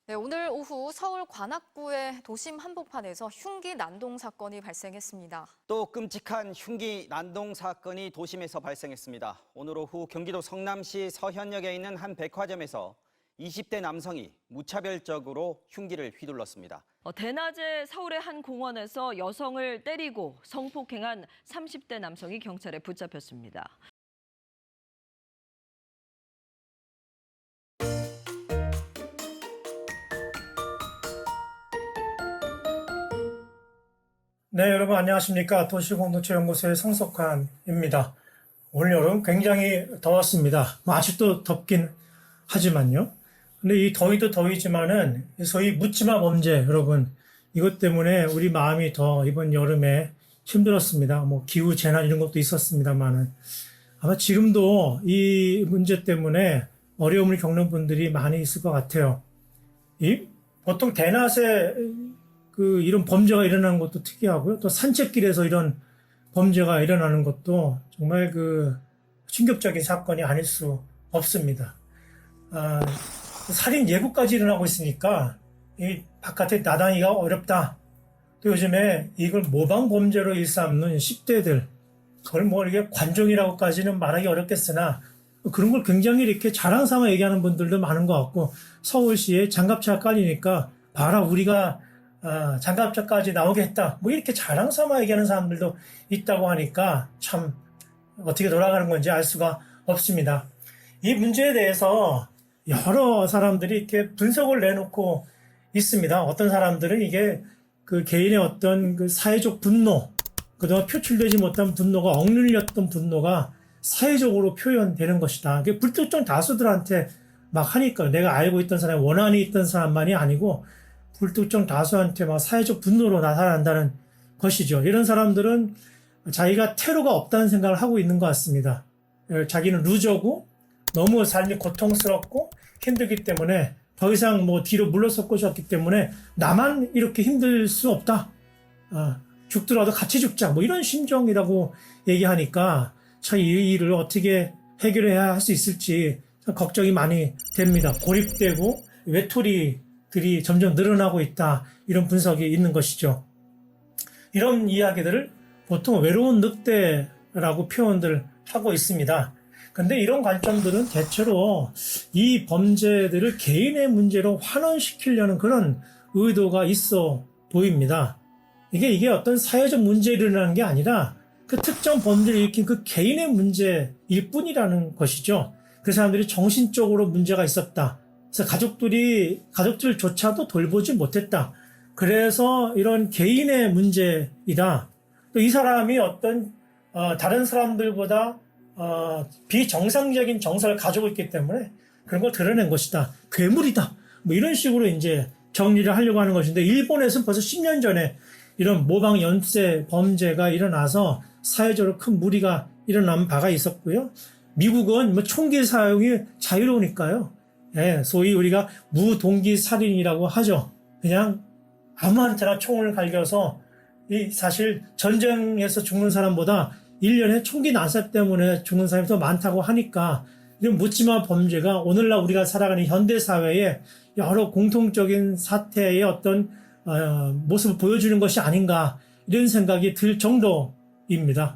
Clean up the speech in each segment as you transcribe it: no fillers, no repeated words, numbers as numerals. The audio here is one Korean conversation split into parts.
네, 오늘 오후 서울 관악구의 도심 한복판에서 흉기 난동 사건이 발생했습니다. 또 끔찍한 흉기 난동 사건이 도심에서 발생했습니다. 오늘 오후 경기도 성남시 서현역에 있는 한 백화점에서 20대 남성이 무차별적으로 흉기를 휘둘렀습니다. 대낮에 서울의 한 공원에서 여성을 때리고 성폭행한 30대 남성이 경찰에 붙잡혔습니다. 네, 여러분 안녕하십니까. 도시공동체연구소의 성석환입니다. 올 여름 굉장히 더웠습니다. 아직도 덥긴 하지만요. 근데 이 더위도 더위지만은 소위 묻지마 범죄, 여러분, 이것 때문에 우리 마음이 더 이번 여름에 힘들었습니다. 기후 재난 이런 것도 있었습니다만은 아마 지금도 이 문제 때문에 어려움을 겪는 분들이 많이 있을 것 같아요. 보통 대낮에 이런 범죄가 일어나는 것도 특이하고요. 또 산책길에서 이런 범죄가 일어나는 것도 정말 충격적인 사건이 아닐 수 없습니다. 살인 예고까지 일어나고 있으니까 이 바깥에 나다니기가 어렵다. 또 요즘에 이걸 모방 범죄로 일삼는 10대들, 그걸 이게 관종이라고까지는 말하기 어렵겠으나 그런 걸 굉장히 이렇게 자랑 삼아 얘기하는 분들도 많은 것 같고, 서울시에 장갑차가 깔리니까 봐라 우리가 장갑차까지 나오게 했다. 이렇게 자랑 삼아 얘기하는 사람들도 있다고 하니까 참 어떻게 돌아가는 건지 알 수가 없습니다. 이 문제에 대해서 여러 사람들이 이렇게 분석을 내놓고 있습니다. 어떤 사람들은 이게 개인의 어떤 사회적 분노, 그동안 표출되지 못한 분노가 억눌렸던 분노가 사회적으로 표현되는 것이다. 그게 불특정 다수들한테 막 하니까 내가 알고 있던 사람, 원한이 있던 사람만이 아니고 불특정 다수한테 막 사회적 분노로 나타난다는 것이죠. 이런 사람들은 자기가 테러가 없다는 생각을 하고 있는 것 같습니다. 자기는 루저고 너무 삶이 고통스럽고 힘들기 때문에 더 이상 뒤로 물러설 곳이 없기 때문에 나만 이렇게 힘들 수 없다. 죽더라도 같이 죽자. 이런 심정이라고 얘기하니까 참 이 일을 어떻게 해결해야 할 수 있을지 참 걱정이 많이 됩니다. 고립되고 외톨이들이 점점 늘어나고 있다. 이런 분석이 있는 것이죠. 이런 이야기들을 보통 외로운 늑대라고 표현들 하고 있습니다. 근데 이런 관점들은 대체로 이 범죄들을 개인의 문제로 환원시키려는 그런 의도가 있어 보입니다. 이게 어떤 사회적 문제를 일어나는 게 아니라 특정 범죄를 일으킨 개인의 문제일 뿐이라는 것이죠. 그 사람들이 정신적으로 문제가 있었다. 그래서 가족들조차도 돌보지 못했다. 그래서 이런 개인의 문제이다. 또 이 사람이 어떤 다른 사람들보다 비정상적인 정서를 가지고 있기 때문에 그런 걸 드러낸 것이다. 괴물이다. 이런 식으로 이제 정리를 하려고 하는 것인데, 일본에서는 벌써 10년 전에 이런 모방 연쇄 범죄가 일어나서 사회적으로 큰 무리가 일어난 바가 있었고요. 미국은 총기 사용이 자유로우니까요. 소위 우리가 무동기 살인이라고 하죠. 그냥 아무한테나 총을 갈겨서 사실 전쟁에서 죽는 사람보다 1년에 총기 난사 때문에 죽는 사람이 더 많다고 하니까 이런 묻지마 범죄가 오늘날 우리가 살아가는 현대사회에 여러 공통적인 사태의 어떤 모습을 보여주는 것이 아닌가, 이런 생각이 들 정도입니다.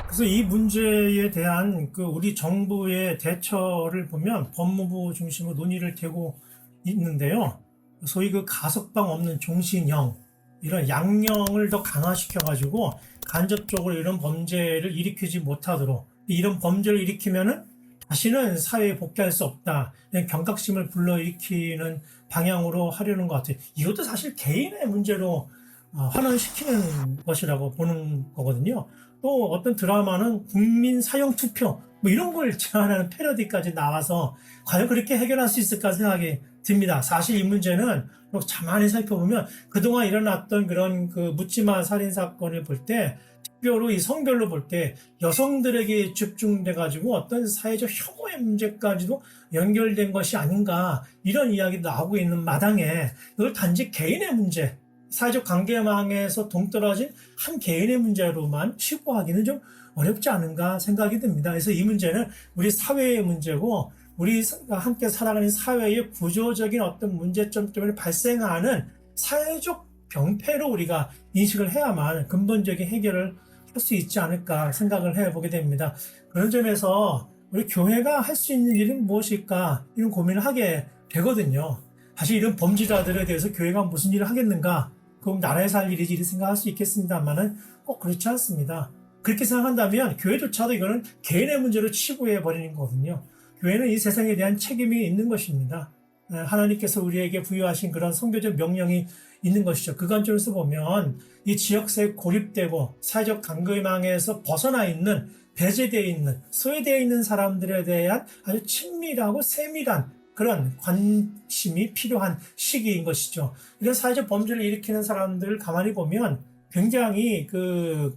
그래서 이 문제에 대한 우리 정부의 대처를 보면 법무부 중심으로 논의를 되고 있는데요. 소위 가석방 없는 종신형, 이런 양형을 더 강화시켜가지고 간접적으로 이런 범죄를 일으키지 못하도록, 이런 범죄를 일으키면은 다시는 사회에 복귀할 수 없다. 경각심을 불러일으키는 방향으로 하려는 것 같아요. 이것도 사실 개인의 문제로 환원시키는 것이라고 보는 거거든요. 또 어떤 드라마는 국민 사형 투표 이런 걸 제안하는 패러디까지 나와서 과연 그렇게 해결할 수 있을까 생각이 듭니다. 사실 이 문제는 가만히 살펴보면 그동안 일어났던 그런 묻지마 살인 사건을 볼 때, 특별히 이 성별로 볼 때 여성들에게 집중돼가지고 어떤 사회적 혐오의 문제까지도 연결된 것이 아닌가, 이런 이야기도 나오고 있는 마당에 이걸 단지 개인의 문제, 사회적 관계망에서 동떨어진 한 개인의 문제로만 치부하기는 좀 어렵지 않은가 생각이 듭니다. 그래서 이 문제는 우리 사회의 문제고 우리가 함께 살아가는 사회의 구조적인 어떤 문제점 때문에 발생하는 사회적 병폐로 우리가 인식을 해야만 근본적인 해결을 할 수 있지 않을까 생각을 해보게 됩니다. 그런 점에서 우리 교회가 할 수 있는 일은 무엇일까 이런 고민을 하게 되거든요. 사실 이런 범죄자들에 대해서 교회가 무슨 일을 하겠는가? 그럼 나라에서 할 일이지 이렇게 생각할 수 있겠습니다만은 꼭 그렇지 않습니다. 그렇게 생각한다면 교회조차도 이거는 개인의 문제로 치부해 버리는 거거든요. 교회는 이 세상에 대한 책임이 있는 것입니다. 하나님께서 우리에게 부여하신 그런 선교적 명령이 있는 것이죠. 그 관점에서 보면 이 지역사회에 고립되고 사회적 관계망에서 벗어나 있는 배제되어 있는 소외되어 있는 사람들에 대한 아주 친밀하고 세밀한 그런 관심이 필요한 시기인 것이죠. 이런 사회적 범죄를 일으키는 사람들을 가만히 보면 굉장히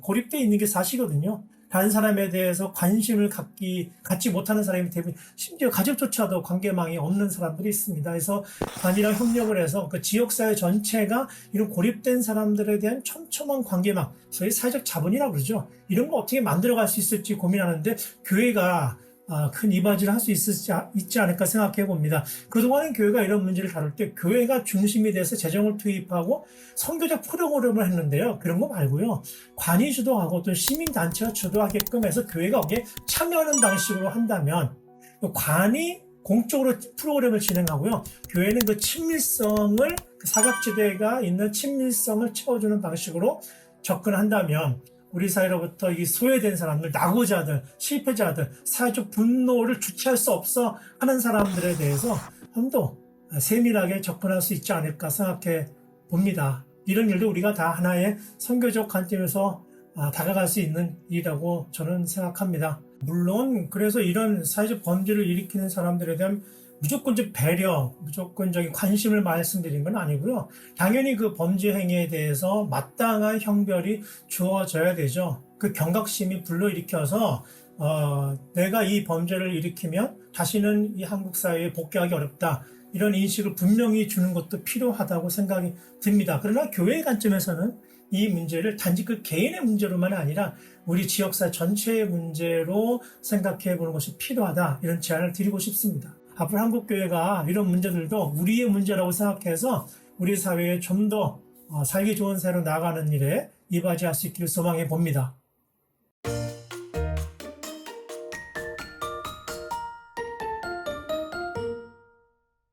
고립되어 있는 게 사실이거든요. 다른 사람에 대해서 관심을 갖지 못하는 사람이 대부분, 심지어 가족조차도 관계망이 없는 사람들이 있습니다. 그래서 관이랑 협력을 해서 그 지역사회 전체가 이런 고립된 사람들에 대한 촘촘한 관계망, 소위 사회적 자본이라고 그러죠. 이런 거 어떻게 만들어갈 수 있을지 고민하는데 교회가 큰 이바지를 할 수 있지 않을까 생각해 봅니다. 그동안은 교회가 이런 문제를 다룰 때 교회가 중심이 돼서 재정을 투입하고 선교적 프로그램을 했는데요. 그런 거 말고요. 관이 주도하고 또 시민단체가 주도하게끔 해서 교회가 거기에 참여하는 방식으로 한다면 관이 공적으로 프로그램을 진행하고요. 교회는 그 친밀성을 사각지대가 있는 친밀성을 채워주는 방식으로 접근한다면 우리 사회로부터 이 소외된 사람들, 낙오자들, 실패자들, 사회적 분노를 주체할 수 없어 하는 사람들에 대해서 좀 더 세밀하게 접근할 수 있지 않을까 생각해 봅니다. 이런 일도 우리가 다 하나의 선교적 관점에서 다가갈 수 있는 일이라고 저는 생각합니다. 물론 그래서 이런 사회적 범죄를 일으키는 사람들에 대한 무조건적 배려, 무조건적인 관심을 말씀드린 건 아니고요. 당연히 그 범죄 행위에 대해서 마땅한 형벌이 주어져야 되죠. 그 경각심이 불러일으켜서 내가 이 범죄를 일으키면 다시는 이 한국 사회에 복귀하기 어렵다. 이런 인식을 분명히 주는 것도 필요하다고 생각이 듭니다. 그러나 교회의 관점에서는 이 문제를 단지 그 개인의 문제로만 아니라 우리 지역사회 전체의 문제로 생각해 보는 것이 필요하다. 이런 제안을 드리고 싶습니다. 앞으로 한국교회가 이런 문제들도 우리의 문제라고 생각해서 우리 사회에 좀 더 살기 좋은 사회로 나아가는 일에 이바지할 수 있기를 소망해 봅니다.